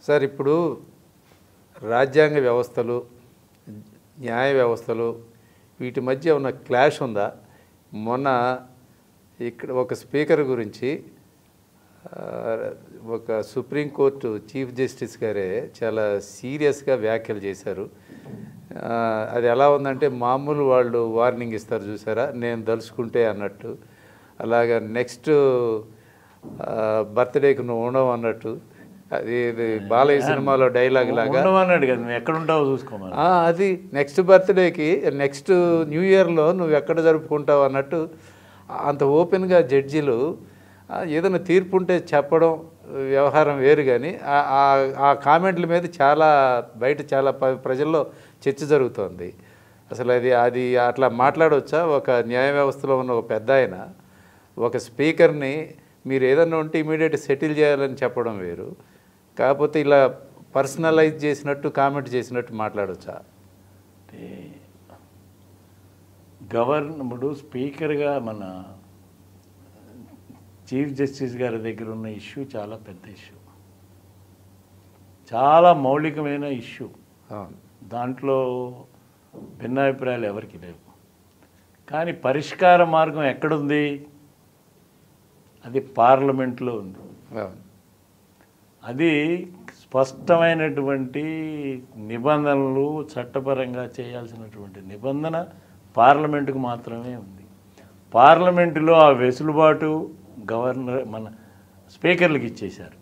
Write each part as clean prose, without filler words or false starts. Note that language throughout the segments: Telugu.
సార్ ఇప్పుడు రాజ్యాంగ వ్యవస్థలు, న్యాయ వ్యవస్థలు వీటి మధ్య ఉన్న క్లాష్ ఉందా? మొన్న ఇక్కడ ఒక స్పీకర్ గురించి ఒక సుప్రీంకోర్టు చీఫ్ జస్టిస్ గారే చాలా సీరియస్గా వ్యాఖ్యలు చేశారు. అది ఎలా ఉందంటే మామూలు వాళ్ళు వార్నింగ్ ఇస్తారు చూసారా, నేను దలుచుకుంటే అన్నట్టు, అలాగా నెక్స్ట్ బర్త్డేకి నువ్వు ఉండవు అన్నట్టు, అది బాలయ్య సినిమాలో డైలాగ్ లాగా అన్నాడు కదా, నువ్వు ఎక్కడ ఉంటావో చూసుకోమని. అది నెక్స్ట్ బర్త్డేకి నెక్స్ట్ న్యూ ఇయర్లో నువ్వు ఎక్కడ జరుపుకుంటావు అన్నట్టు అంత ఓపెన్గా జడ్జీలు ఏదైనా తీర్పు ఉంటే చెప్పడం వ్యవహారం వేరు. కానీ ఆ కామెంట్ల మీద బయట చాలా ప్రజల్లో చర్చ జరుగుతోంది. అసలు అది అట్లా మాట్లాడవచ్చా? ఒక న్యాయ వ్యవస్థలో ఉన్న ఒక పెద్ద ఆయన ఒక స్పీకర్ని మీరు ఏదన్నా ఉంటే ఇమీడియట్ సెటిల్ చేయాలని చెప్పడం వేరు, కాకపోతే ఇలా పర్సనలైజ్ చేసినట్టు కామెంట్ చేసినట్టు మాట్లాడవచ్చా? గవర్నమెంట్ స్పీకర్గా మన చీఫ్ జస్టిస్ గారి దగ్గర ఉన్న ఇష్యూ చాలా పెద్ద ఇష్యూ, చాలా మౌలికమైన ఇష్యూ. దాంట్లో భిన్నాభిప్రాయాలు ఎవరికి లేవు. కానీ పరిష్కార మార్గం ఎక్కడుంది? అది పార్లమెంట్లో ఉంది. అది స్పష్టమైనటువంటి నిబంధనలు, చట్టపరంగా చేయాల్సినటువంటి నిబంధన పార్లమెంటుకు మాత్రమే ఉంది. పార్లమెంటులో ఆ వెసులుబాటు గవర్నర్ మన స్పీకర్లకు ఇచ్చేశారు.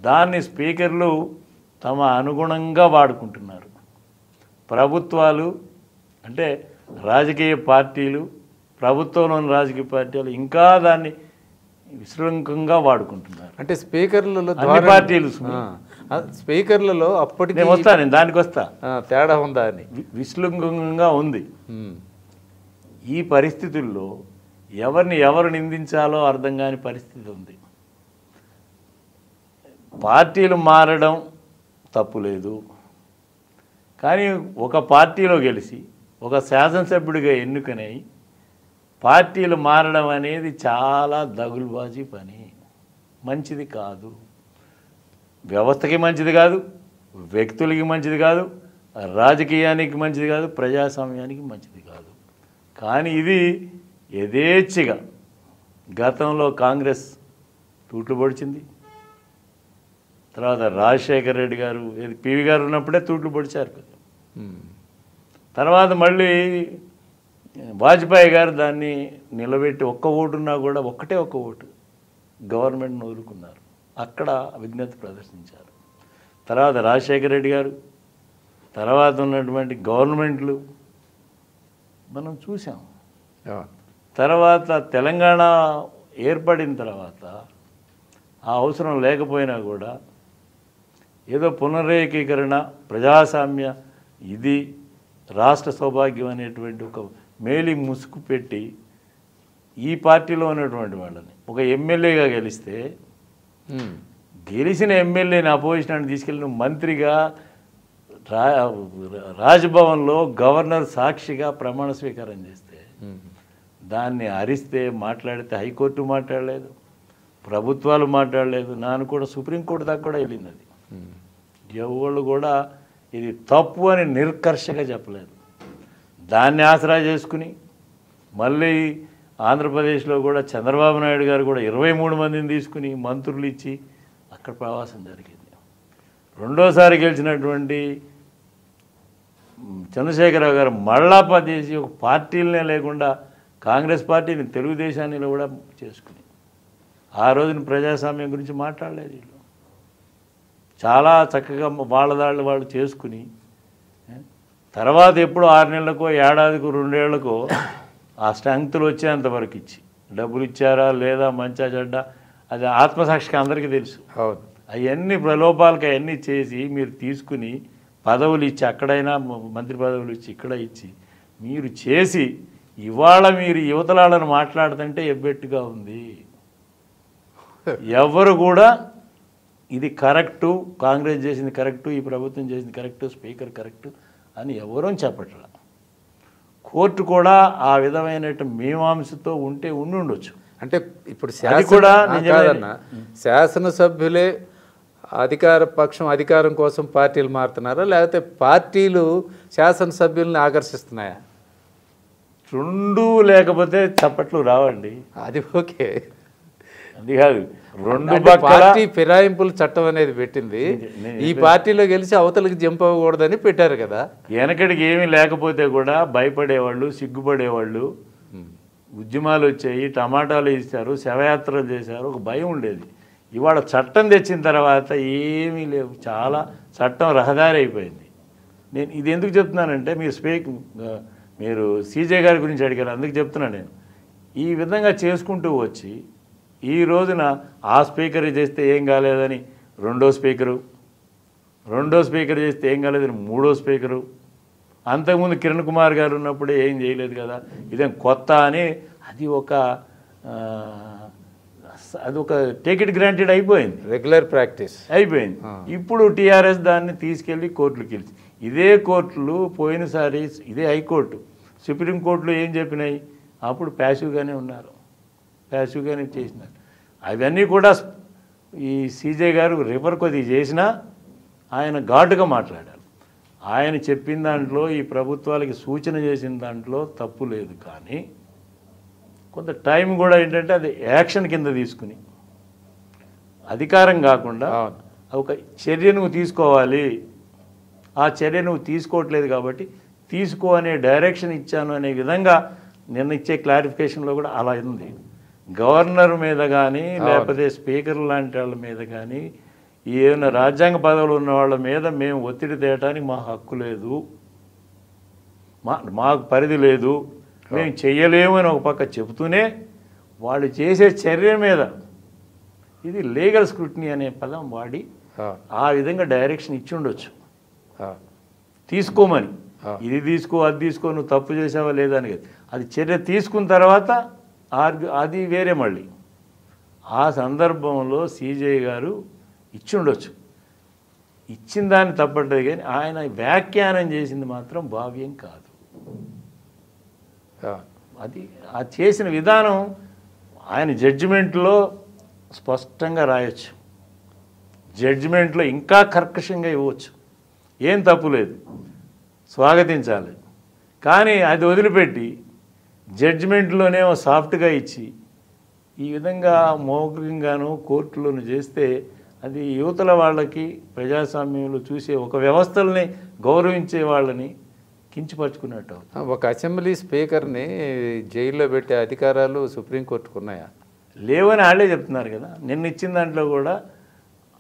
దాన్ని స్పీకర్లు తమ అనుగుణంగా వాడుకుంటున్నారు. ప్రభుత్వాలు అంటే రాజకీయ పార్టీలు, ప్రభుత్వంలోని రాజకీయ పార్టీలు ఇంకా దాన్ని విశృంఖంగా వాడుకుంటున్నారు. అంటే స్పీకర్లలో అన్ని పార్టీలు స్పీకర్లలో అప్పటికి నేను వస్తా, నేను దానికి వస్తా, తేడా ఉందా అని విశృంఖంగా ఉంది. ఈ పరిస్థితుల్లో ఎవరు నిందించాలో అర్థం కాని పరిస్థితి ఉంది. పార్టీలు మారడం తప్పు లేదు, కానీ ఒక పార్టీలో గెలిచి ఒక శాసనసభ్యుడిగా ఎన్నుకనై పార్టీలు మారడం అనేది చాలా దగులుబాజీ పని, మంచిది కాదు. వ్యవస్థకి మంచిది కాదు, వ్యక్తులకి మంచిది కాదు, రాజకీయానికి మంచిది కాదు, ప్రజాస్వామ్యానికి మంచిది కాదు. కానీ ఇది యథేచ్ఛగా గతంలో కాంగ్రెస్ తూట్లు పొడిచింది. తర్వాత రాజశేఖర రెడ్డి గారు, పివి గారు ఉన్నప్పుడే తూట్లు పొడిచారు. తర్వాత మళ్ళీ వాజ్పేయి గారు దాన్ని నిలబెట్టి ఒక్క ఓటున్నా కూడా ఒక్క ఓటు గవర్నమెంట్ను వదులుకున్నారు. అక్కడ విజ్ఞత ప్రదర్శించారు. తర్వాత రాజశేఖర రెడ్డి గారు, తర్వాత ఉన్నటువంటి గవర్నమెంట్లు మనం చూసాం. తర్వాత తెలంగాణ ఏర్పడిన తర్వాత ఆ అవసరం లేకపోయినా కూడా ఏదో పునరేకీకరణ, ప్రజాస్వామ్య, ఇది రాష్ట్ర సౌభాగ్యం అనేటువంటి ఒక మేలి ముసుగు పెట్టి ఈ పార్టీలో ఉన్నటువంటి వాళ్ళని ఒక ఎమ్మెల్యేగా గెలిస్తే, గెలిచిన ఎమ్మెల్యేని అపోజిషన్ తీసుకెళ్ళిన మంత్రిగా రాజ్భవన్లో గవర్నర్ సాక్షిగా ప్రమాణ స్వీకారం చేస్తే దాన్ని అరిస్తే, మాట్లాడితే హైకోర్టు మాట్లాడలేదు, ప్రభుత్వాలు మాట్లాడలేదు, నాను కూడా సుప్రీంకోర్టు దాకా కూడా వెళ్ళింది. అది ఎవరు కూడా ఇది తప్పు అని నిర్కర్షగా చెప్పలేదు. దాన్ని ఆసరా చేసుకుని మళ్ళీ ఆంధ్రప్రదేశ్లో కూడా చంద్రబాబు నాయుడు గారు కూడా 23 మందిని తీసుకుని మంత్రులు ఇచ్చి అక్కడ ప్రవాసం జరిగింది. రెండోసారి గెలిచినటువంటి చంద్రశేఖరరావు గారు మళ్ళా చేసి ఒక పార్టీలనే లేకుండా కాంగ్రెస్ పార్టీని, తెలుగుదేశాన్ని కూడా చేసుకుని ఆ రోజున ప్రజాస్వామ్యం గురించి మాట్లాడలేదు. వీళ్ళు చాలా చక్కగా వాళ్ళ వాళ్ళు చేసుకుని తర్వాత ఎప్పుడు 6 నెలలకో, ఏడాదికో, 2 ఏళ్లకో ఆ స్ట్రెంగ్త్లు వచ్చేంతవరకు ఇచ్చి డబ్బులు ఇచ్చారా లేదా, మంచా చెడ్డ, అది ఆత్మసాక్షికి అందరికీ తెలుసు. అవన్నీ ప్రలోభాలకి అవన్నీ చేసి మీరు తీసుకుని పదవులు ఇచ్చి, అక్కడైనా మంత్రి పదవులు ఇచ్చి, ఇక్కడ ఇచ్చి మీరు చేసి ఇవాళ మీరు యువతలాలను మాట్లాడుతుంటే ఎబ్బెట్టుగా ఉంది. ఎవరు కూడా ఇది కరెక్టు, కాంగ్రెస్ చేసింది కరెక్టు, ఈ ప్రభుత్వం చేసింది కరెక్టు, స్పీకర్ కరెక్టు అని ఎవరూ చెప్పట్లా. కోర్టు కూడా ఆ విధమైన మీమాంసతో ఉండొచ్చు. అంటే ఇప్పుడు కూడా శాసనసభ్యులే అధికార పక్షం అధికారం కోసం పార్టీలు మారుతున్నారా, లేకపోతే పార్టీలు శాసనసభ్యుల్ని ఆకర్షిస్తున్నాయా? రెండు లేకపోతే చప్పట్లు రావండి. అది ఓకే, అది కాదు. రెండు అంటే పార్టీ ఫిరాయింపుల చట్టం అనేది పెట్టింది, ఈ పార్టీలో గెలిచి అవతలకి జంప్ అవ్వకూడదని పెట్టారు కదా. వెనకడికి ఏమీ లేకపోతే కూడా భయపడేవాళ్ళు, సిగ్గుపడేవాళ్ళు. ఉద్యమాలు వచ్చాయి, టమాటాలు ఇస్తారు, శవయాత్రలు చేశారు, ఒక భయం ఉండేది. ఇవాళ చట్టం తెచ్చిన తర్వాత ఏమీ లేవు, చాలా చట్టం రహదారి అయిపోయింది. నేను ఇది ఎందుకు చెప్తున్నానంటే మీరు సీజే గారి గురించి అడిగారు, అందుకు చెప్తున్నాను. నేను ఈ విధంగా చేసుకుంటూ వచ్చి ఈ రోజున ఆ స్పీకర్ చేస్తే ఏం కాలేదని రెండో స్పీకరు చేస్తే ఏం కాలేదని మూడో స్పీకరు, అంతకుముందు కిరణ్ కుమార్ గారు ఉన్నప్పుడే ఏం చేయలేదు కదా, ఇదేం కొత్త అని అది ఒక టేక్ ఇట్ గ్రాంటెడ్ అయిపోయింది, రెగ్యులర్ ప్రాక్టీస్ అయిపోయింది. ఇప్పుడు టీఆర్ఎస్ దాన్ని తీసుకెళ్ళి కోర్టులకు వెళ్ళి, ఇదే కోర్టులు పోయినసారి ఇదే హైకోర్టు, సుప్రీంకోర్టులో ఏం చెప్పినాయి, అప్పుడు ప్యాసివ్గానే ఉన్నారు, ప్యాసివ్గానే చేసినారు. అవన్నీ కూడా ఈ సీజే గారు రిఫర్ కొద్దిగా చేసినా ఆయన ఘాటుగా మాట్లాడారు. ఆయన చెప్పిన దాంట్లో, ఈ ప్రభుత్వాలకి సూచన చేసిన దాంట్లో తప్పు లేదు. కానీ కొంత టైం కూడా ఏంటంటే అది యాక్షన్ కింద తీసుకుని, అధికారం కాకుండా ఒక చర్య నువ్వు తీసుకోవాలి, ఆ చర్య నువ్వు తీసుకోవట్లేదు కాబట్టి తీసుకో అనే డైరెక్షన్ ఇచ్చాను అనే విధంగా నిన్న ఇచ్చే క్లారిఫికేషన్లో కూడా అలా ఉంది. గవర్నర్ మీద కానీ లేకపోతే స్పీకర్ లాంటి వాళ్ళ మీద కానీ ఏమైనా రాజ్యాంగ పదవులు ఉన్న వాళ్ళ మీద మేము ఒత్తిడి తేయడానికి మా హక్కు లేదు, మాకు పరిధి లేదు, మేము చెయ్యలేము అని ఒక పక్క చెబుతూనే వాళ్ళు చేసే చర్య మీద ఇది లీగల్ స్క్రూటినీ అనే పదం వాడి ఆ విధంగా డైరెక్షన్ ఇచ్చి ఉండొచ్చు, తీసుకోమని. ఇది తీసుకో, అది తీసుకో, నువ్వు తప్పు చేసావా లేదా అని కాదు, అది చర్య తీసుకున్న తర్వాత అది వేరే. మళ్ళీ ఆ సందర్భంలో సీజే గారు ఇచ్చి ఉండొచ్చు, ఇచ్చిన దాన్ని తప్పట్లేదు, కానీ ఆయన వ్యాఖ్యానం చేసింది మాత్రం భావ్యం కాదు. అది చేసిన విధానం ఆయన జడ్జిమెంట్లో స్పష్టంగా రాయొచ్చు, జడ్జిమెంట్లో ఇంకా కర్కశంగా ఇవ్వచ్చు, ఏం తప్పు లేదు, స్వాగతించాలి. కానీ అది వదిలిపెట్టి జడ్జిమెంట్లోనేమో సాఫ్ట్గా ఇచ్చి ఈ విధంగా మౌఖికంగాను కోర్టులను చేస్తే అది యువతల వాళ్ళకి, ప్రజాస్వామ్యంలో చూసే ఒక వ్యవస్థల్ని గౌరవించే వాళ్ళని కించపరుచుకున్నట్టు. ఒక అసెంబ్లీ స్పీకర్ని జైల్లో పెట్టే అధికారాలు సుప్రీంకోర్టుకు ఉన్నాయా? లేవని వాళ్ళే చెప్తున్నారు కదా. నిన్న ఇచ్చిన దాంట్లో కూడా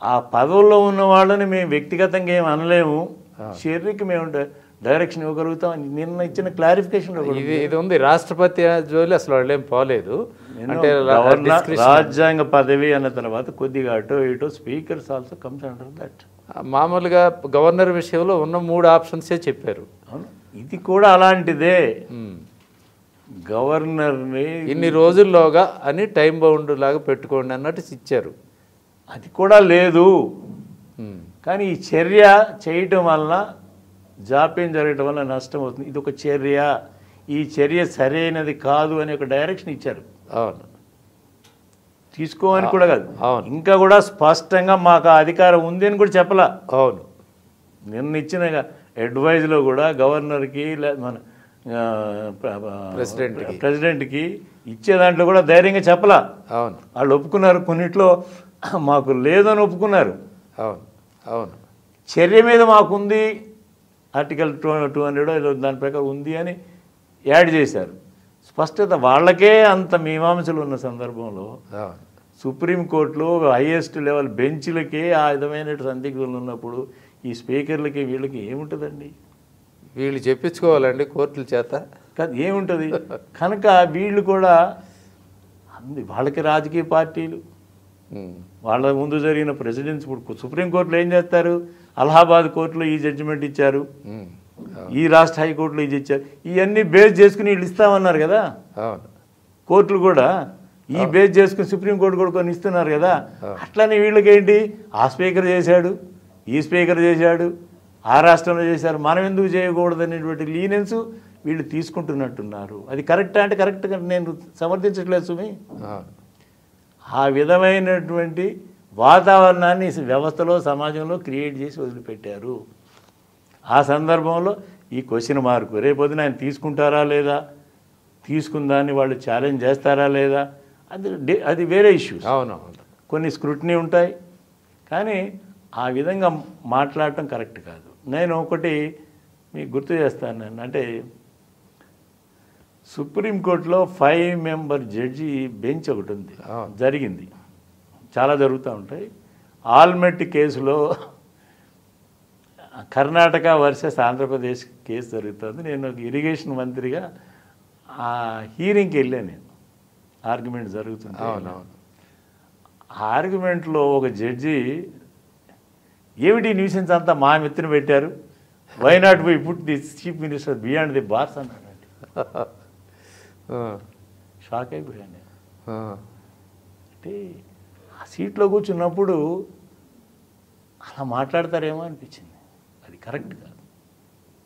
ఆ పదవుల్లో ఉన్న వాళ్ళని మేము వ్యక్తిగతంగా ఏం అనలేము, చర్యకి మేము డైరెక్షన్ ఇవ్వగలుగుతాం. నిన్న ఇచ్చిన క్లారిఫికేషన్లో ఇది ఉంది, రాష్ట్రపతి జోలి అసలు వాళ్ళు ఏం పోలేదు. అంటే రాజ్యాంగ పదవి అన్న తర్వాత కొద్దిగా అటో ఇటో speakers also comes under that. మామూలుగా గవర్నర్ విషయంలో ఉన్న 3 ఆప్షన్సే చెప్పారు, ఇది కూడా అలాంటిదే. గవర్నర్ని ఇన్ని రోజుల్లోగా అని టైం బౌండ్ లాగా పెట్టుకోండి అన్నట్టు ఇచ్చారు, అది కూడా లేదు. కానీ ఈ చర్య చేయటం వలన, జాప్యం జరగటం వల్ల నష్టం అవుతుంది. ఇది ఒక చర్య, ఈ చర్య సరైనది కాదు అని ఒక డైరెక్షన్ ఇచ్చారు. అవును, తీసుకోమని కూడా కాదు, అవును, ఇంకా కూడా స్పష్టంగా మాకు ఆ అధికారం ఉంది అని కూడా చెప్పలా. అవును, నిన్న ఇచ్చిన అడ్వైజ్లో కూడా గవర్నర్కి మన ప్రెసిడెంట్కి ఇచ్చే దాంట్లో కూడా ధైర్యంగా చెప్పలా. అవును, వాళ్ళు ఒప్పుకున్నారు, కొన్నిట్లో మాకు లేదని ఒప్పుకున్నారు. అవును, అవును, చర్య మీద మాకుంది, ఆర్టికల్ 200 దాని ప్రకారం ఉంది అని యాడ్ చేశారు. స్పష్టత వాళ్ళకే అంత మీమాంసలు ఉన్న సందర్భంలో సుప్రీంకోర్టులో హైయెస్ట్ లెవెల్ బెంచ్లకే ఆ విధమైన సందిగ్ధులు ఉన్నప్పుడు ఈ స్పీకర్లకి వీళ్ళకి ఏముంటుందండి? వీళ్ళు చెప్పించుకోవాలండి కోర్టుల చేత, కాదు ఏముంటుంది. కనుక వీళ్ళు కూడా వాళ్ళకి రాజకీయ పార్టీలు, వాళ్ళ ముందు జరిగిన ప్రెసిడెంట్స్, ఇప్పుడు సుప్రీంకోర్టులో ఏం చేస్తారు, అలహాబాద్ కోర్టులో ఈ జడ్జిమెంట్ ఇచ్చారు, ఈ రాష్ట్ర హైకోర్టులో ఇది ఇచ్చారు, ఇవన్నీ బేస్ చేసుకుని వీళ్ళు ఇస్తామన్నారు కదా. కోర్టులు కూడా ఈ బేస్ చేసుకుని సుప్రీంకోర్టు కూడా కొన్ని ఇస్తున్నారు కదా. అట్లనే వీళ్ళకేంటి, ఆ స్పీకర్ చేశాడు, ఈ స్పీకర్ చేశాడు, ఆ రాష్ట్రంలో చేశారు, మనం ఎందుకు చేయకూడదు అనేటువంటి లీనెన్స్ వీళ్ళు తీసుకుంటున్నట్టున్నారు. అది కరెక్టా అంటే కరెక్ట్గా నేను సమర్థించట్లేదు సుమి. ఆ విధమైనటువంటి వాతావరణాన్ని వ్యవస్థలో సమాజంలో క్రియేట్ చేసి వదిలిపెట్టారు. ఆ సందర్భంలో ఈ క్వశ్చన్ మార్కు రేపొద్దున ఆయన తీసుకుంటారా లేదా, తీసుకుందాన్ని వాళ్ళు ఛాలెంజ్ చేస్తారా లేదా, అది వేరే ఇష్యూస్. అవునవును. కొన్ని స్క్రూటినీ ఉంటాయి, కానీ ఆ విధంగా మాట్లాడటం కరెక్ట్ కాదు. నేను ఒకటి మీకు గుర్తు చేస్తాను. నేను అంటే సుప్రీంకోర్టులో 5 మెంబర్ జడ్జి బెంచ్ ఒకటి ఉంది, జరిగింది, చాలా జరుగుతూ ఉంటాయి. ఆల్మెట్ కేసులో కర్ణాటక వర్సెస్ ఆంధ్రప్రదేశ్ కేసు జరుగుతుంది. నేను ఇరిగేషన్ మంత్రిగా ఆ హీరింగ్కి వెళ్ళాను. నేను ఆర్గ్యుమెంట్ జరుగుతుంది. అవునవును. ఆర్గ్యుమెంట్లో ఒక జడ్జి ఏమిటి న్యూసెన్స్ అంతా మా మిత్రుని పెట్టారు, why not we put the chief minister beyond the bars అన్నాడండి. షాక్ అయిపోయాను నేను. అంటే ఆ సీట్లో కూర్చున్నప్పుడు అలా మాట్లాడతారేమో అనిపించింది. అది కరెక్ట్ కాదు.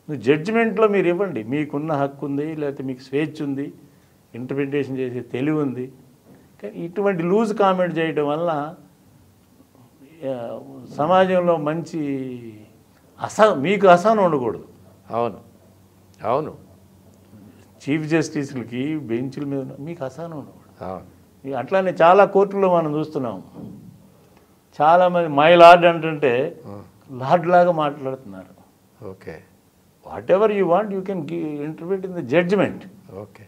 నువ్వు జడ్జిమెంట్లో మీరు ఇవ్వండి, మీకున్న హక్కు ఉంది, లేకపోతే మీకు స్వేచ్ఛ ఉంది, ఇంటర్ప్రిటేషన్ చేసే తెలివి ఉంది. కానీ ఇటువంటి లూజ్ కామెంట్ చేయడం వల్ల సమాజంలో మంచి మీకు అసహనం ఉండకూడదు. అవును అవును. చీఫ్ జస్టిస్లకి బెంచ్ల మీద మీకు అసహనం ఉండకూడదు. అవును. అట్లానే చాలా కోర్టుల్లో మనం చూస్తున్నాం, చాలామంది మై లార్డ్ అంటే లార్డ్ లాగా మాట్లాడుతున్నారు. Okay. Whatever you want you can interpret in the judgment. Okay.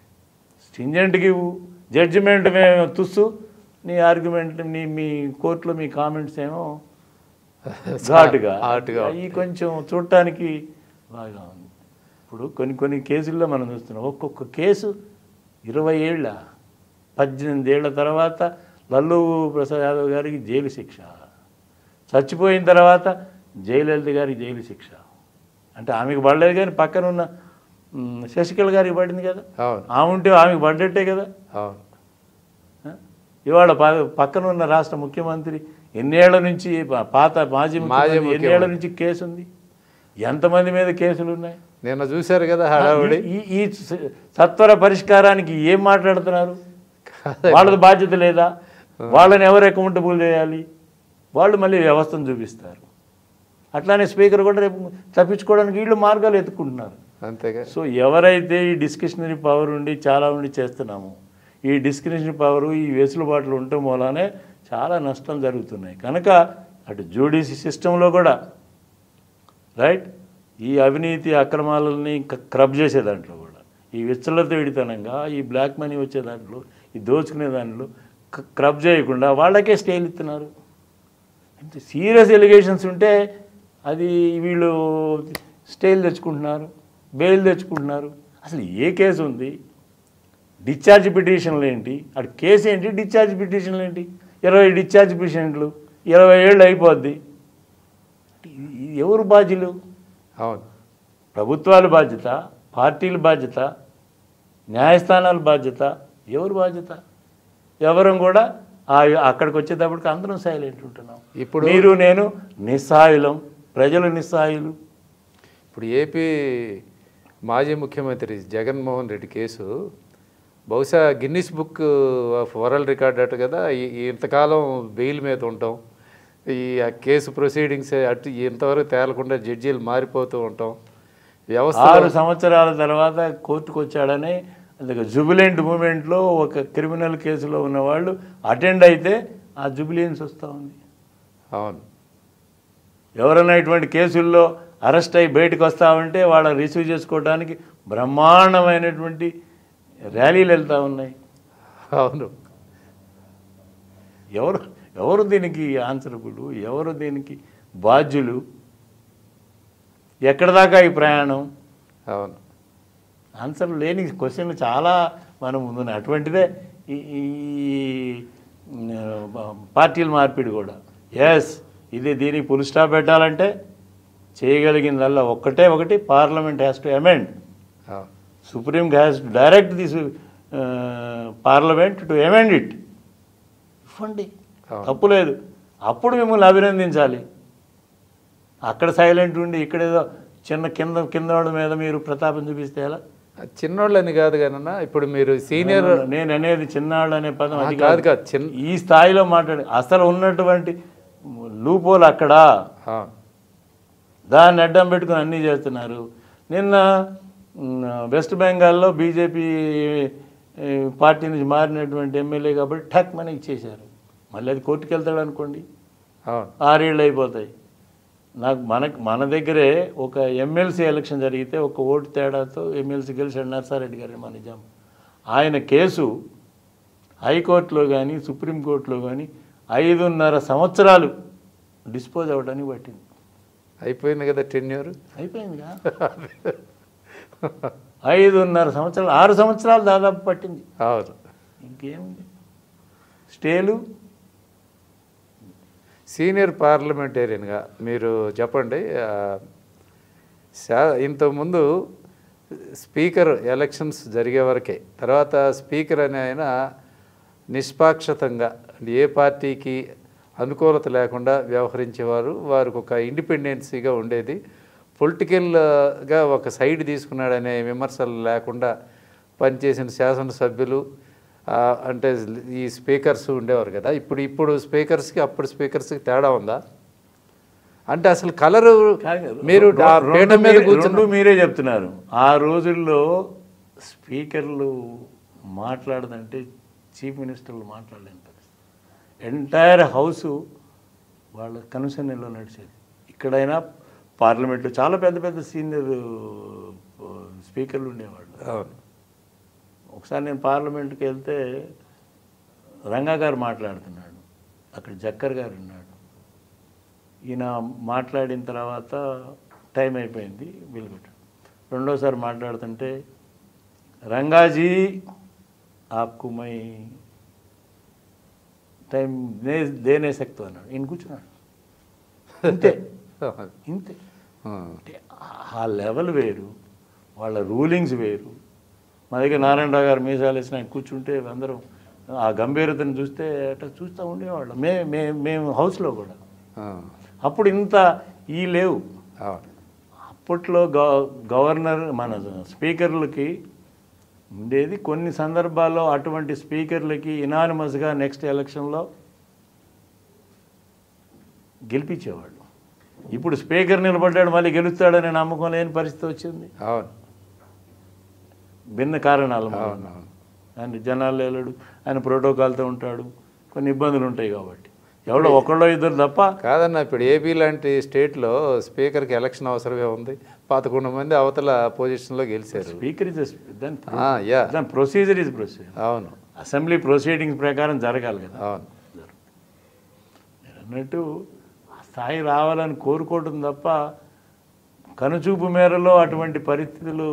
స్టింజెంట్కి ఇవ్వు, జడ్జిమెంట్ మేము తుస్సు, నీ ఆర్గ్యుమెంట్ మీ కోర్టులో మీ కామెంట్స్ ఏమో ఘాటుగా. ఈ కొంచెం చూడటానికి బాగా ఉంది. ఇప్పుడు కొన్ని కేసుల్లో మనం చూస్తున్నాం, ఒక్కొక్క కేసు 20 ఏళ్ళ 18 ఏళ్ల తర్వాత లల్లూ ప్రసాద్ యాదవ్ గారికి జైలు శిక్ష, చచ్చిపోయిన తర్వాత జయలలిత గారికి జైలు శిక్ష. అంటే ఆమెకు పడలేదు, కానీ పక్కన ఉన్న శశికళ గారికి పడింది కదా, ఆమె ఉంటే ఆమెకు పడ్డట్టే కదా. ఇవాళ పక్కన ఉన్న రాష్ట్ర ముఖ్యమంత్రి ఎన్నేళ్ల నుంచి, మాజీ ముఖ్యమంత్రి ఎన్నేళ్ల నుంచి కేసు ఉంది, ఎంతమంది మీద కేసులు ఉన్నాయి నిన్న చూశారు కదా హడావుడి. ఈ సత్వర పరిష్కారానికి ఏం మాట్లాడుతున్నారు? వాళ్ళది బాధ్యత లేదా? వాళ్ళని ఎవరు అకౌంటబుల్ చేయాలి? వాళ్ళు మళ్ళీ వ్యవస్థను చూపిస్తారు. అట్లానే స్పీకర్ కూడా రేపు తప్పించుకోవడానికి వీళ్ళు మార్గాలు ఎత్తుకుంటున్నారు. అంతేగా. సో ఎవరైతే ఈ డిస్కషనరీ పవర్ ఉండి చాలా ఉండి చేస్తున్నామో, ఈ డిస్కషనరీ పవరు ఈ వెసులుబాట్లు ఉండటం వల్లనే చాలా నష్టం జరుగుతున్నాయి. కనుక అటు జ్యుడిషియరీ సిస్టంలో కూడా రైట్, ఈ అవినీతి అక్రమాలని క్రబ్ చేసే దాంట్లో కూడా, ఈ విచ్చలతోడితనంగా ఈ బ్లాక్ మనీ వచ్చే దాంట్లో, ఈ దోచుకునే దాంట్లో క్రబ్ చేయకుండా వాళ్ళకే స్టేలు ఇస్తున్నారు. ఇంత సీరియస్ ఎలిగేషన్స్ ఉంటే అది వీళ్ళు స్టేలు తెచ్చుకుంటున్నారు, బెయిల్ తెచ్చుకుంటున్నారు. అసలు ఏ కేసు ఉంది? డిశ్చార్జ్ పిటిషన్లు ఏంటి? అటు కేసు ఏంటి, డిశ్చార్జ్ పిటిషన్లు ఏంటి? 20 డిశ్చార్జ్ పిటిషన్లు, 20 ఏళ్ళు అయిపోద్ది. ఎవరు బాధ్యులు? అవును, ప్రభుత్వాల బాధ్యత, పార్టీల బాధ్యత, న్యాయస్థానాల బాధ్యత, ఎవరు బాధ్యత? ఎవరం కూడా అక్కడికి వచ్చేటప్పటికి అందరం సైలెంట్ ఉంటున్నాం. ఇప్పుడు మీరు నేను నిస్సహాయులం, ప్రజలు నిస్సహాయులు. ఇప్పుడు ఏపీ మాజీ ముఖ్యమంత్రి జగన్మోహన్ రెడ్డి కేసు బహుశా Guinness book of world record అటు కదా. ఇంతకాలం బెయిల్ మీద ఉంటాం, ఈ కేసు ప్రొసీడింగ్స్ అటు ఇంతవరకు తేలకుండా జడ్జీలు మారిపోతూ ఉంటాం. వ్యవస్థ 6 సంవత్సరాల తర్వాత కోర్టుకు వచ్చాడని అందుకే జుబిలెంట్ మూమెంట్లో ఒక క్రిమినల్ కేసులో ఉన్నవాళ్ళు అటెండ్ అయితే ఆ జుబిలియన్స్ వస్తూ ఉంది. అవును, ఎవరైనా ఇటువంటి కేసుల్లో అరెస్ట్ అయ్యి బయటకు వస్తామంటే వాళ్ళని రిసీవ్ చేసుకోవడానికి బ్రహ్మాండమైనటువంటి ర్యాలీలు వెళ్తూ ఉన్నాయి. అవును. ఎవరు దీనికి ఆన్సరబుల్? ఎవరు దీనికి బాధ్యులు? ఎక్కడ దాకా ఈ ప్రయాణం? అవును, ఆన్సర్ లేని క్వశ్చన్లు చాలా మనం ముందు. అటువంటిదే ఈ పార్టీల మార్పిడి కూడా. ఎస్, ఇది దీనికి ఫుల్ స్టాప్ పెట్టాలంటే చేయగలిగిందల్లా ఒకటి, parliament has to amend. Supreme has to direct this parliament to amend it. ఇవ్వండి, తప్పులేదు. అప్పుడు మిమ్మల్ని అభినందించాలి. అక్కడ సైలెంట్ ఉండి ఇక్కడేదో చిన్న కింద వాళ్ళ మీద మీరు ప్రతాపం చూపిస్తే ఎలా? చిన్నోళ్ళని కాదు కానన్నా ఇప్పుడు మీరు సీనియర్ నేను అనేది చిన్నాళ్ళు అనే పదం అది కాదు కాదు చిన్న ఈ స్థాయిలో మాట్లాడి అసలు ఉన్నటువంటి లూపోలు అక్కడ దాన్ని అడ్డం పెట్టుకుని అన్నీ చేస్తున్నారు. నిన్న వెస్ట్ బెంగాల్లో బీజేపీ పార్టీ నుంచి మారినటువంటి ఎమ్మెల్యే కాబట్టి ఠక్ మనకి ఇచ్చేశారు. మళ్ళీ అది కోర్టుకు వెళ్తాడు అనుకోండి, 6 ఏళ్ళు అయిపోతాయి. మన దగ్గరే ఒక ఎమ్మెల్సీ ఎలక్షన్ జరిగితే ఒక ఓటు తేడాతో ఎమ్మెల్సీ గెలిచాడు నర్సారెడ్డి గారు మన నిజాం. ఆయన కేసు హైకోర్టులో కానీ సుప్రీంకోర్టులో కానీ 5.5 సంవత్సరాలు డిస్పోజ్ అవ్వడానికి పట్టింది. అయిపోయింది కదా టెన్యూర్, అయిపోయిందిగా. 5.5 సంవత్సరాలు, 6 సంవత్సరాలు దాదాపు పట్టింది. అవును, ఇంకేముంది స్టేలు. సీనియర్ పార్లమెంటేరియన్గా మీరు చెప్పండి, ఇంతకుముందు స్పీకర్ ఎలక్షన్స్ జరిగే వరకే, తర్వాత స్పీకర్ అనే ఆయన నిష్పాక్షతంగా ఏ పార్టీకి అనుకూలత లేకుండా వ్యవహరించేవారు, వారికి ఒక ఇండిపెండెన్సీగా ఉండేది. పొలిటికల్గా ఒక సైడ్ తీసుకున్నాడనే విమర్శలు లేకుండా పనిచేసిన శాసనసభ్యులు అంటే ఈ స్పీకర్స్ ఉండేవారు కదా. ఇప్పుడు స్పీకర్స్కి అప్పుడు స్పీకర్స్కి తేడా ఉందా? అంటే అసలు కలరు మీరు పీఠ మీద కూర్చుంటూ మీరే చెప్తున్నారు. ఆ రోజుల్లో స్పీకర్లు మాట్లాడదంటే చీఫ్ మినిస్టర్లు మాట్లాడలేని పరిస్థితి. ఎంటైర్ హౌసు వాళ్ళ కనుసన్నెల్లో నడిచేది. ఇక్కడైనా పార్లమెంట్లో చాలా పెద్ద పెద్ద సీనియర్ స్పీకర్లు ఉండేవాళ్ళు. అవును, ఒకసారి నేను పార్లమెంట్కి వెళ్తే రంగా గారు మాట్లాడుతున్నాడు, అక్కడ జక్కర్ గారు ఉన్నాడు. ఈయన మాట్లాడిన తర్వాత టైం అయిపోయింది, బిల్లు పెట్టాడు. రెండోసారి మాట్లాడుతుంటే రంగాజీ ఆప్కు మై టైం దేనే సక్తు అన్నాడు. ఈయన కూర్చున్నాడు. ఇంతే ఇంతే. అంటే ఆ లెవెల్ వేరు, వాళ్ళ రూలింగ్స్ వేరు. మా దగ్గర నారాయణరావు గారు మీసాలు వేసిన ఆయన కూర్చుంటే అందరం ఆ గంభీరతను చూస్తే అట్లా చూస్తూ ఉండేవాళ్ళం. మేము హౌస్లో కూడా. అప్పుడు ఇంత ఈ లేవు. అప్పట్లో గవర్నర్ మన స్పీకర్లకి ఉండేది. కొన్ని సందర్భాల్లో అటువంటి స్పీకర్లకి ఇనానిమస్గా నెక్స్ట్ ఎలక్షన్లో గెలిపించేవాళ్ళు. ఇప్పుడు స్పీకర్ నిలబడ్డాడు మళ్ళీ గెలుస్తాడనే నమ్మకం లేని పరిస్థితి వచ్చింది. అవును, భిన్న కారణాలు. ఆయన జనాలు వెళ్ళడు, ఆయన ప్రోటోకాల్తో ఉంటాడు, కొన్ని ఇబ్బందులు ఉంటాయి కాబట్టి ఎవడో ఒకళ్ళో ఇద్దరు తప్ప కాదన్న. ఇప్పుడు ఏపీ లాంటి స్టేట్లో స్పీకర్కి ఎలక్షన్ అవసరమే ఉంది. 11 మంది అవతల పొజిషన్లో గెలిచారు. స్పీకర్ ఇస్ దాని ప్రొసీజర్ ఇస్ ప్రొసీజర్. అవును, అసెంబ్లీ ప్రొసీడింగ్స్ ప్రకారం జరగాలి కదా. అవును, అన్నట్టు ఆ స్థాయి రావాలని కోరుకోవడం తప్ప కనుచూపు మేరలో అటువంటి పరిస్థితులు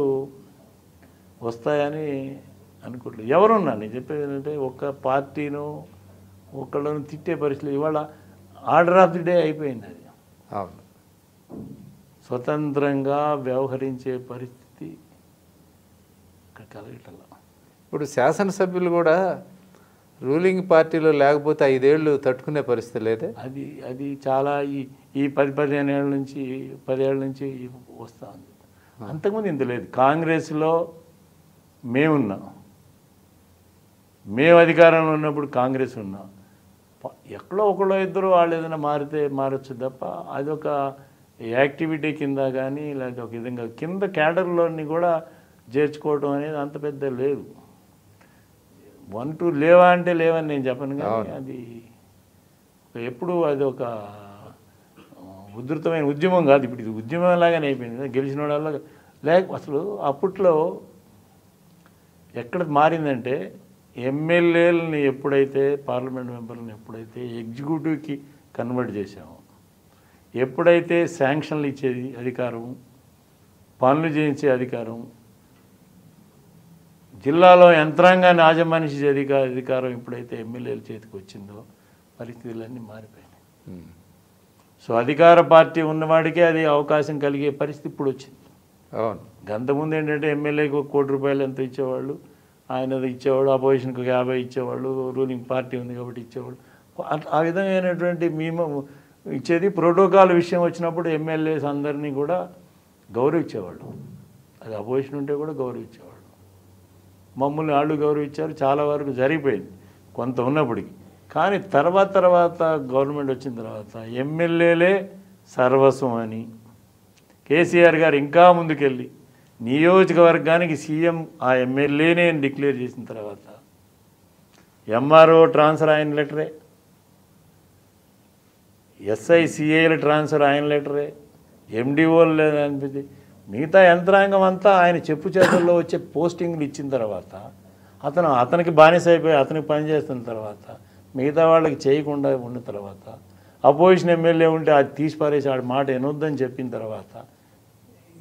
వస్తాయని అనుకోవట్లేదు. ఎవరున్నా నేను చెప్పేది ఏంటంటే ఒక్క పార్టీను ఒకళ్ళను తిట్టే పరిస్థితి ఇవాళ ఆర్డర్ ఆఫ్ ది డే అయిపోయింది. అది అవును, స్వతంత్రంగా వ్యవహరించే పరిస్థితి ఇక్కడ కలగటం. ఇప్పుడు శాసనసభ్యులు కూడా రూలింగ్ పార్టీలో లేకపోతే 5 ఏళ్ళు తట్టుకునే పరిస్థితి లేదే. అది చాలా ఈ 10-15 ఏళ్ళ నుంచి 10 ఏళ్ళ నుంచి వస్తూ ఉంది. అంతకుముందు ఇంత లేదు. కాంగ్రెస్లో మేమున్నాం, మేము అధికారంలో ఉన్నప్పుడు కాంగ్రెస్ ఉన్నాం. ఎక్కడో ఒకళ్ళో ఇద్దరు వాళ్ళు ఏదైనా మారచ్చు తప్ప అదొక యాక్టివిటీ కింద కానీ లేకపోతే ఒక విధంగా కింద క్యాడర్లోని కూడా చేర్చుకోవడం అనేది అంత పెద్ద లేదు. 1-2 లేవా అంటే లేవని నేను చెప్పను, కానీ అది ఎప్పుడు అది ఒక ఉధృతమైన ఉద్యమం కాదు. ఇప్పుడు ఇది ఉద్యమం లాగానే అయిపోయింది. గెలిచిన వాళ్ళ అసలు అప్పట్లో ఎక్కడ మారిందంటే ఎమ్మెల్యేలని ఎప్పుడైతే పార్లమెంట్ మెంబర్లను ఎప్పుడైతే ఎగ్జిక్యూటివ్కి కన్వర్ట్ చేసామో, ఎప్పుడైతే శాంక్షన్లు ఇచ్చేది అధికారం, పనులు చేయించే అధికారం, జిల్లాలో యంత్రాంగాన్ని ఆజమానిషి అధికారం ఎప్పుడైతే ఎమ్మెల్యేల చేతికి వచ్చిందో పరిస్థితులన్నీ మారిపోయినాయి. సో అధికార పార్టీ ఉన్నవాడికే అది అవకాశం కలిగే పరిస్థితి ఇప్పుడు వచ్చింది. అవును, అంతకుముందు ఏంటంటే ఎమ్మెల్యేకి 1 కోటి రూపాయలు ఎంత ఇచ్చేవాళ్ళు, ఆయనది ఇచ్చేవాడు, అపోజిషన్కి 50 ఇచ్చేవాళ్ళు, రూలింగ్ పార్టీ ఉంది కాబట్టి ఇచ్చేవాళ్ళు. ఆ విధమైనటువంటి మేము ఇచ్చేది. ప్రోటోకాల్ విషయం వచ్చినప్పుడు ఎమ్మెల్యేస్ అందరినీ కూడా గౌరవించేవాళ్ళు. అది అపోజిషన్ ఉంటే కూడా గౌరవించేవాళ్ళు. మమ్మల్ని వాళ్ళు గౌరవించారు, చాలా వరకు జరిగిపోయింది కొంత ఉన్నప్పటికీ. కానీ తర్వాత గవర్నమెంట్ వచ్చిన తర్వాత ఎమ్మెల్యేలే సర్వస్వం అని కేసీఆర్ గారు ఇంకా ముందుకెళ్ళి నియోజకవర్గానికి సీఎం ఆ ఎమ్మెల్యేనే డిక్లేర్ చేసిన తర్వాత ఎంఆర్ఓ ట్రాన్స్ఫర్ ఆయన లెటరే, ఎస్ఐసిఐల ట్రాన్స్ఫర్ ఆయన లెటరే, ఎండిఓలు లేదనిపించి మిగతా యంత్రాంగం అంతా ఆయన చెప్పు చేతుల్లో వచ్చే పోస్టింగ్లు ఇచ్చిన తర్వాత అతనికి బానిస అయిపోయి అతనికి పనిచేస్తున్న తర్వాత మిగతా వాళ్ళకి చేయకుండా ఉన్న తర్వాత అపోజిషన్ ఎమ్మెల్యే ఉంటే అది తీసి పారేసి ఆడి మాట వినొద్దని చెప్పిన తర్వాత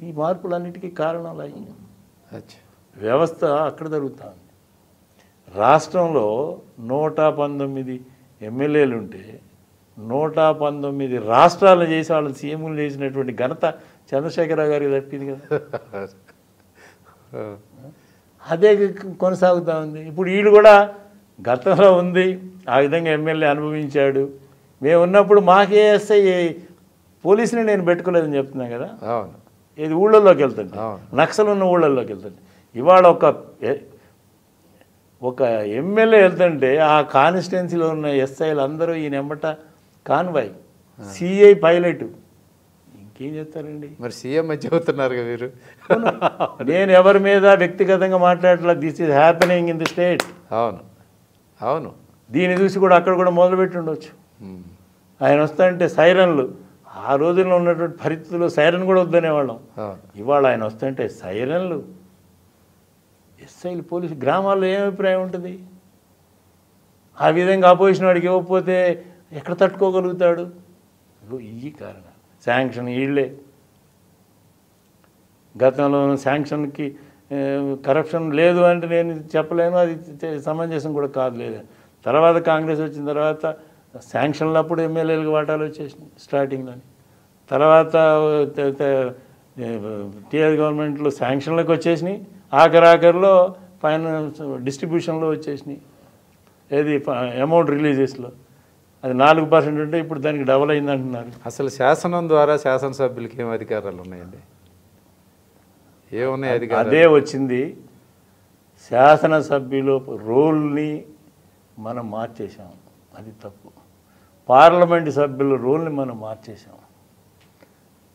ఈ మార్పులన్నిటికీ కారణాలు అయ్యి వ్యవస్థ అక్కడ జరుగుతుంది. రాష్ట్రంలో 119 ఎమ్మెల్యేలు ఉంటే 119 రాష్ట్రాలు చేసి వాళ్ళు సీఎంలు చేసినటువంటి ఘనత చంద్రశేఖరరావు గారికి తప్పింది కదా. అదే కొనసాగుతూ ఉంది. ఇప్పుడు వీళ్ళు కూడా గతంలో ఉంది, ఆ విధంగా ఎమ్మెల్యే అనుభవించాడు. మేము ఉన్నప్పుడు మాకే ఎస్ఐ పోలీసుని నేను పెట్టుకోలేదని చెప్తున్నాను కదా. ఇది ఊళ్ళల్లోకి వెళ్తుంది, నక్సల్ ఉన్న ఊళ్ళల్లోకి వెళ్తుంది. ఇవాళ ఒక ఎమ్మెల్యే వెళ్తుంటే ఆ కాన్స్టిట్యున్సీలో ఉన్న ఎస్ఐలు అందరూ ఈయన ఎంబట కాన్వాయ్, సిఐ పైలట్, ఇంకేం చెప్తారండి. మరి సీఎం చెబుతున్నారు కదా మీరు. నేను ఎవరి మీద వ్యక్తిగతంగా మాట్లాడట్లా, this is happening in the state. అవును దీన్ని చూసి కూడా అక్కడ కూడా మొదలుపెట్టి ఉండొచ్చు. ఆయన వస్తుంటే సైరన్లు, ఆ రోజుల్లో ఉన్నటువంటి పరిస్థితుల్లో సైరన్ కూడా వద్దనేవాళ్ళం. ఇవాళ ఆయన వస్తుంటే సైరన్లు, ఎస్ఐలు, పోలీసు. గ్రామాల్లో ఏం అభిప్రాయం ఉంటుంది? ఆ విధంగా అపోజిషన్ వాడికి ఇవ్వకపోతే ఎక్కడ తట్టుకోగలుగుతాడు? ఈ కారణం శాంక్షన్ వీళ్ళే. గతంలో శాంక్షన్కి కరప్షన్ లేదు అంటే నేను చెప్పలేను, అది సమంజసం కూడా కాదు. లేదు, తర్వాత కాంగ్రెస్ వచ్చిన తర్వాత శాంక్షన్లు అప్పుడు ఎమ్మెల్యేలకు వాటాలు వచ్చేసినాయి స్టార్టింగ్లోని. తర్వాత టీఆర్ గవర్నమెంట్లో శాంక్షన్లకు వచ్చేసినాయి, ఆఖరిలో ఫైనాన్స్ డిస్ట్రిబ్యూషన్లో వచ్చేసినాయి. ఏది అమౌంట్ రిలీజెస్లో అది 4% ఉంటే ఇప్పుడు దానికి డబల్ అయింది అంటున్నారు. అసలు శాసనం ద్వారా శాసనసభ్యులకి ఏం అధికారాలు ఉన్నాయండి? ఏమున్నాయి అధికారాలు? అదే వచ్చింది. శాసనసభ్యుల రోల్ని మనం మార్చేసాం, అది తప్పు. పార్లమెంటు సభ్యుల రోల్ని మనం మార్చేసాం.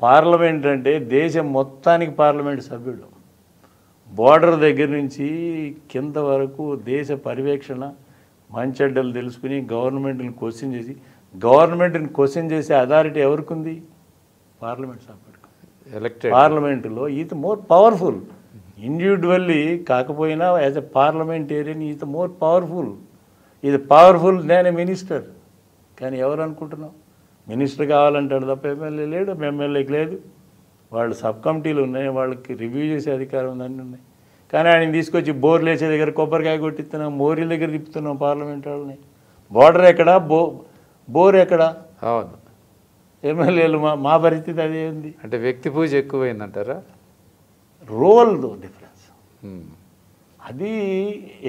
పార్లమెంట్ అంటే దేశం మొత్తానికి పార్లమెంటు సభ్యుడు. బోర్డర్ దగ్గర నుంచి కింద వరకు దేశ పర్యవేక్షణ, మంచెడ్డలు తెలుసుకుని గవర్నమెంట్ని క్వశ్చన్ చేసి, గవర్నమెంట్ని క్వశ్చన్ చేసే అథారిటీ ఎవరికి ఉంది? పార్లమెంట్ సభ్యుడికి. ఎలక్టెడ్ పార్లమెంటులో ఈత మోర్ పవర్ఫుల్. ఇండివిజువల్లీ కాకపోయినా యాజ్ ఎ పార్లమెంటేరియన్ ఈత మోర్ పవర్ఫుల్. ఇది పవర్ఫుల్ దాన్ ఏ మినిస్టర్. కానీ ఎవరు అనుకుంటున్నాం? మినిస్టర్ కావాలంటాడు తప్ప ఎమ్మెల్యే లేడు, ఎమ్మెల్యేకి లేదు. వాళ్ళు సబ్ కమిటీలు ఉన్నాయి, వాళ్ళకి రివ్యూ చేసే అధికారం ఉందని ఉన్నాయి. కానీ ఆయన తీసుకొచ్చి బోర్లు వేసే దగ్గర కొబ్బరికాయ కొట్టిస్తున్నాం, మోరీల దగ్గర తిప్పుతున్నాం పార్లమెంట్ వాళ్ళని. బోర్డర్ ఎక్కడా, బోర్ ఎక్కడా? అవును, ఎమ్మెల్యేలు మా పరిస్థితి అదే ఉంది. అంటే వ్యక్తి పూజ ఎక్కువైందంటారా? Role difference. అది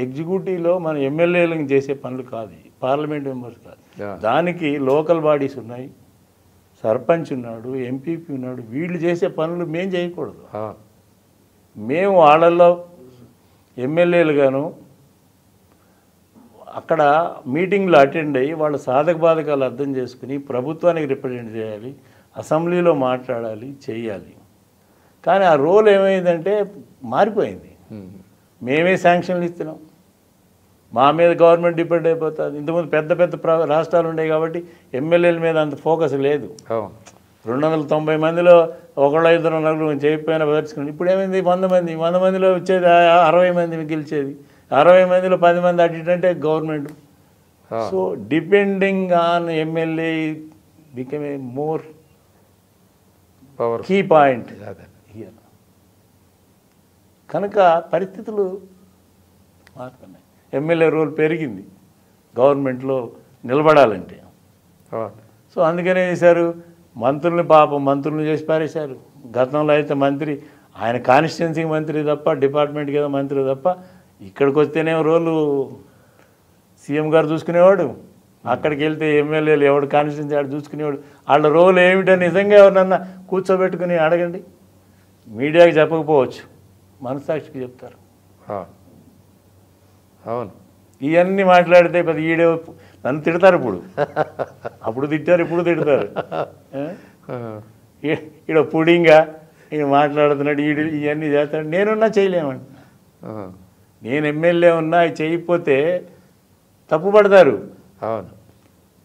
ఎగ్జిక్యూటివ్లో మన ఎమ్మెల్యేలకు చేసే పనులు కాదు, పార్లమెంట్ మెంబర్స్ కాదు. దానికి లోకల్ బాడీస్ ఉన్నాయి, సర్పంచ్ ఉన్నాడు, ఎంపీపీ ఉన్నాడు. వీళ్ళు చేసే పనులు మేము చేయకూడదు. మేము వాళ్ళల్లో ఎమ్మెల్యేలుగాను అక్కడ మీటింగ్లో అటెండ్ అయ్యి వాళ్ళ సాధక బాధకాలు అర్థం చేసుకుని ప్రభుత్వానికి రిప్రజెంట్ చేయాలి, అసెంబ్లీలో మాట్లాడాలి, చేయాలి. కానీ ఆ రోల్ ఏమైందంటే మారిపోయింది. మేమే శాంక్షన్లు ఇస్తున్నాం, మా మీద గవర్నమెంట్ డిపెండ్ అయిపోతుంది. ఇంతకుముందు పెద్ద పెద్ద రాష్ట్రాలు ఉన్నాయి కాబట్టి ఎమ్మెల్యేల మీద అంత ఫోకస్ లేదు. 290 మందిలో 1-2 చేయకపోయినా బదులుచుకుని. ఇప్పుడు ఏమైంది? 100 మందిలో వచ్చేది 60 మంది గెలిచేది, 60 మందిలో 10 మంది అటు అంటే government. So depending on MLA become a more power key point here. కనుక పరిస్థితులు మారుతున్నాయి. ఎమ్మెల్యే రోల్ పెరిగింది గవర్నమెంట్లో నిలబడాలంటే. సో అందుకనే చేశారు, మంత్రుల్ని మంత్రులను చేసి పారేశారు. గతంలో అయితే మంత్రి ఆయన కాన్స్టిట్యున్సీకి మంత్రి తప్ప, డిపార్ట్మెంట్కి ఏదో మంత్రి తప్ప, ఇక్కడికి వస్తేనే రోలు సీఎం గారు చూసుకునేవాడు, అక్కడికి వెళ్తే ఎమ్మెల్యేలు ఎవడు కాన్స్టిట్యున్సీ ఆడు చూసుకునేవాడు. వాళ్ళ రోల్ ఏమిటని నిజంగా ఎవరినన్నా కూర్చోబెట్టుకుని అడగండి. మీడియాకి చెప్పకపోవచ్చు, మనసాక్షికి చెప్తారు. అవును. ఇవన్నీ మాట్లాడితే పెద్ద ఈడే నన్ను తిడతారు ఇప్పుడు. అప్పుడు తిట్టారు, ఇప్పుడు తిడతారు. ఈడ పుడింగా ఈయన మాట్లాడుతున్నాడు, ఇవన్నీ చేస్తాడు. నేనున్నా చేయలేమంట. నేను ఎమ్మెల్యే ఉన్నా అవి చేయకపోతే తప్పుపడతారు. అవును.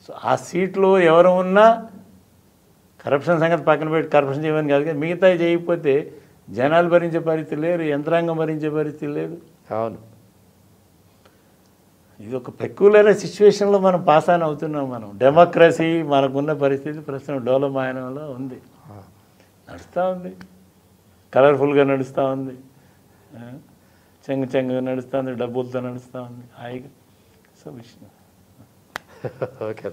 సో ఆ సీట్లో ఎవరు ఉన్నా కరప్షన్ సంగతి పక్కన పెట్టి కరప్షన్ చేయమని కాదు, కానీ మిగతా చేయకపోతే జనాలు భరించే పరిస్థితి లేదు, యంత్రాంగం భరించే పరిస్థితి లేదు. అవును. ఇది ఒక పెక్యులర్ సిచ్యువేషన్లో మనం పాస్ ఆన్ అవుతున్నాం. మనం డెమోక్రసీ మనకున్న పరిస్థితి ప్రస్తుతం డోలమాయనంలో ఉంది, నడుస్తూ ఉంది, కలర్ఫుల్గా నడుస్తూ ఉంది, చెంగుగా నడుస్తుంది, డబ్బులతో నడుస్తూ ఉంది హాయిగా. సో విషయం ఓకే.